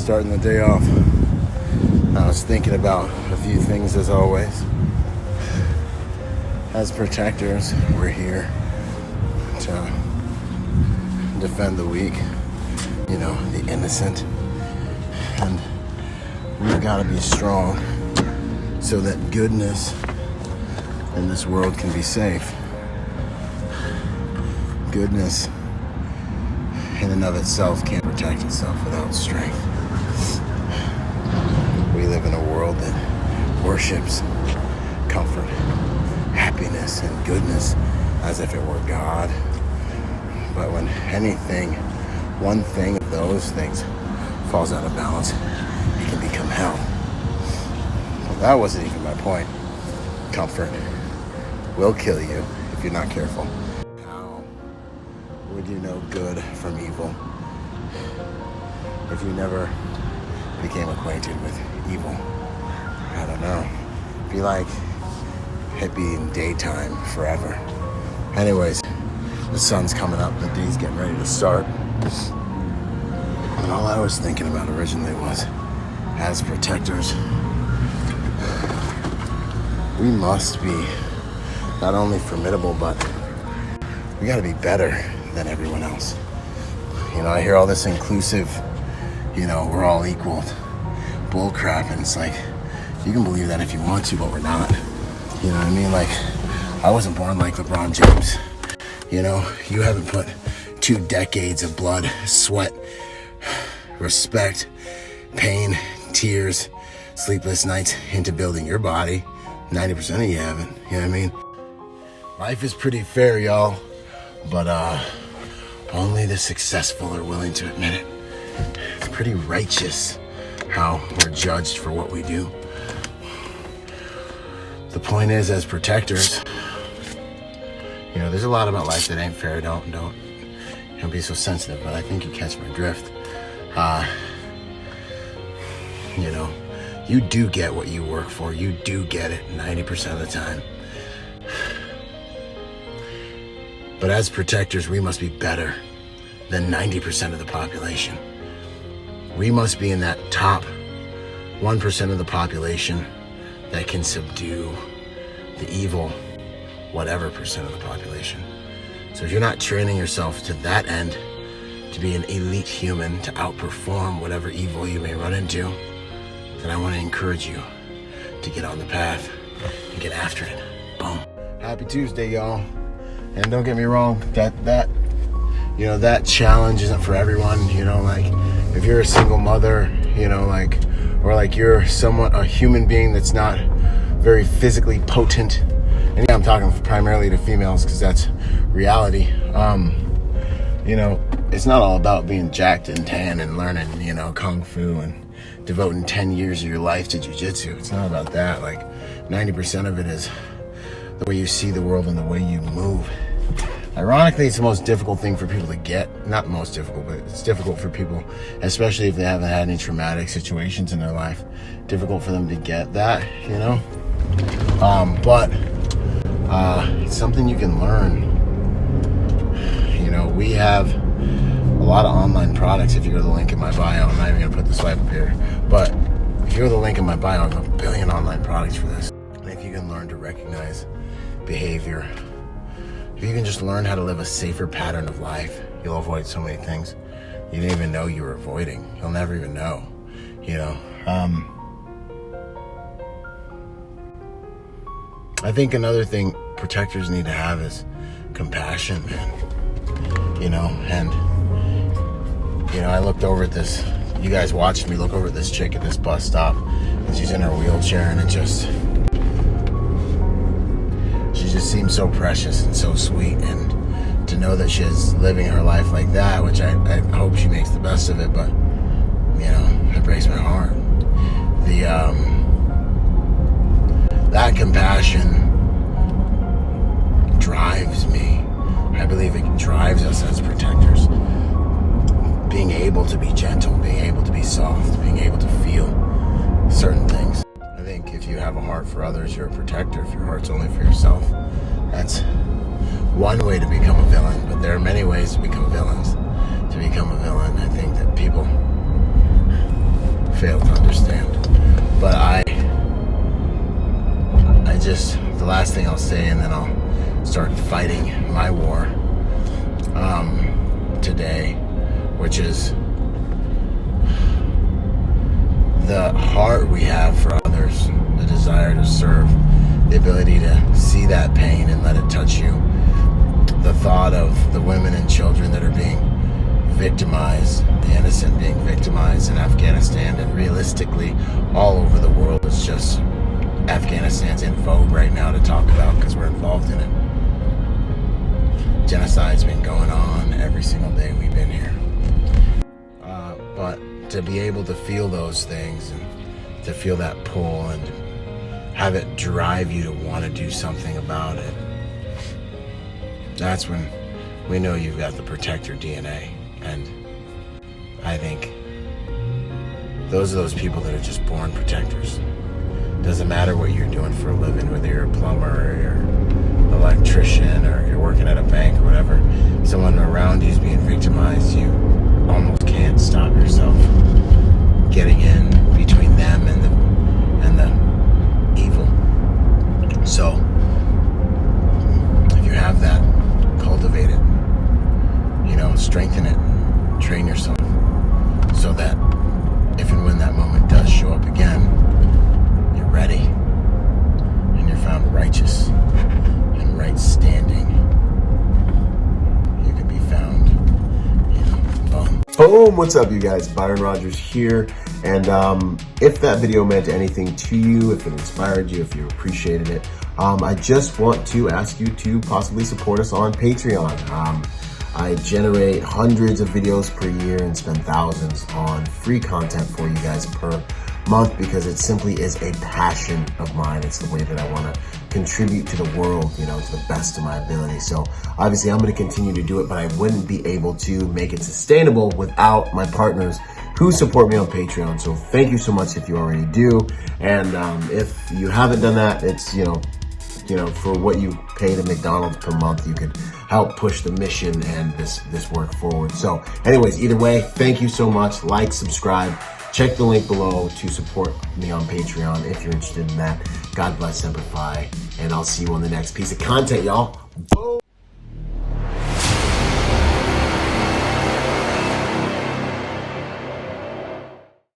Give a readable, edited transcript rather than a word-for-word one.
starting the day off. I was thinking about a few things as always. As protectors, we're here to defend the weak, the innocent. And we've got to be strong so that goodness in this world can be safe. Goodness in and of itself can't protect itself without strength. We live in a world that worships comfort, happiness, and goodness as if it were God. But when one thing of those things falls out of balance, it can become hell. Well, that wasn't even my point. Comfort will kill you if you're not careful. How would you know good from evil if you never became acquainted with evil? I don't know. Be like hippie in daytime forever. Anyways, the sun's coming up, the day's getting ready to start. And all I was thinking about originally was, as protectors, we must be not only formidable, but we gotta be better than everyone else. I hear all this inclusive, we're all equal bull crap, and it's like, you can believe that if you want to, but we're not. You know what I mean? Like, I wasn't born like LeBron James. You haven't put 2 decades of blood, sweat, respect, pain, tears, sleepless nights into building your body. 90% of you haven't. You know what I mean? Life is pretty fair, y'all, but only the successful are willing to admit it. It's pretty righteous how we're judged for what we do. The point is, as protectors, there's a lot about life that ain't fair. Don't be so sensitive, but I think you catch my drift. You do get what you work for. You do get it 90% of the time. But as protectors, we must be better than 90% of the population. We must be in that top 1% of the population that can subdue the evil whatever percent of the population. So if you're not training yourself to that end, to be an elite human, to outperform whatever evil you may run into, then I want to encourage you to get on the path and get after it. Boom. Happy Tuesday, y'all. And don't get me wrong, that challenge isn't for everyone. If you're a single mother, or you're a human being that's not very physically potent. And yeah, I'm talking primarily to females because that's reality. It's not all about being jacked and tan and learning, kung fu and devoting 10 years of your life to jiu-jitsu. It's not about that. 90% of it is the way you see the world and the way you move. Ironically, it's the most difficult thing for people to get. Not the most difficult, but it's difficult for people, especially if they haven't had any traumatic situations in their life. Difficult for them to get that, But it's something you can learn. We have a lot of online products. If you go to the link in my bio, I'm not even going to put the swipe up here, but if you go to the link in my bio, I have 1 billion online products for this. And if you can learn to recognize behavior, if you can just learn how to live a safer pattern of life, you'll avoid so many things you didn't even know you were avoiding. You'll never even know, I think another thing protectors need to have is compassion, man. I looked over at this, you guys watched me look over at this chick at this bus stop, and she's in her wheelchair, and she just seems so precious and so sweet, and to know that she's living her life like that, which I hope she makes the best of it, but it breaks my heart. That compassion drives me. I believe it drives us as protectors. Being able to be gentle, being able to be soft, being able to feel certain things. I think if you have a heart for others, you're a protector. If your heart's only for yourself, that's one way to become a villain, but there are many ways to become villains. To become a villain, I think that people last thing I'll say, and then I'll start fighting my war today, which is the heart we have for others, the desire to serve, the ability to see that pain and let it touch you, the thought of the women and children that are being victimized, the innocent being victimized in Afghanistan, and realistically all over the world. It's just Afghanistan's in vogue right now to talk about because we're involved in it. Genocide's been going on every single day we've been here. But to be able to feel those things and to feel that pull and have it drive you to want to do something about it, that's when we know you've got the protector DNA. And I think those are those people that are just born protectors. Doesn't matter what you're doing for a living, whether you're a plumber or you're an electrician or you're working at a bank or whatever. Someone around you is being victimized, you almost can't stop yourself getting in between them and the evil. So if you have that, cultivate it, strengthen it, train yourself so that if and when that moment does show up again, you're ready and you're found righteous and right standing. You can be found, boom. Boom, what's up you guys? Byron Rodgers here. And if that video meant anything to you, if it inspired you, if you appreciated it, I just want to ask you to possibly support us on Patreon. I generate hundreds of videos per year and spend thousands on free content for you guys per month because it simply is a passion of mine. It's the way that I want to contribute to the world, to the best of my ability. So obviously I'm going to continue to do it, but I wouldn't be able to make it sustainable without my partners who support me on Patreon. So thank you so much if you already do. And if you haven't done that, it's, for what you pay to McDonald's per month, you could help push the mission and this work forward. So anyways, either way, thank you so much. Like, subscribe, check the link below to support me on Patreon if you're interested in that. God bless, Semper Fi, and I'll see you on the next piece of content, y'all. Boom.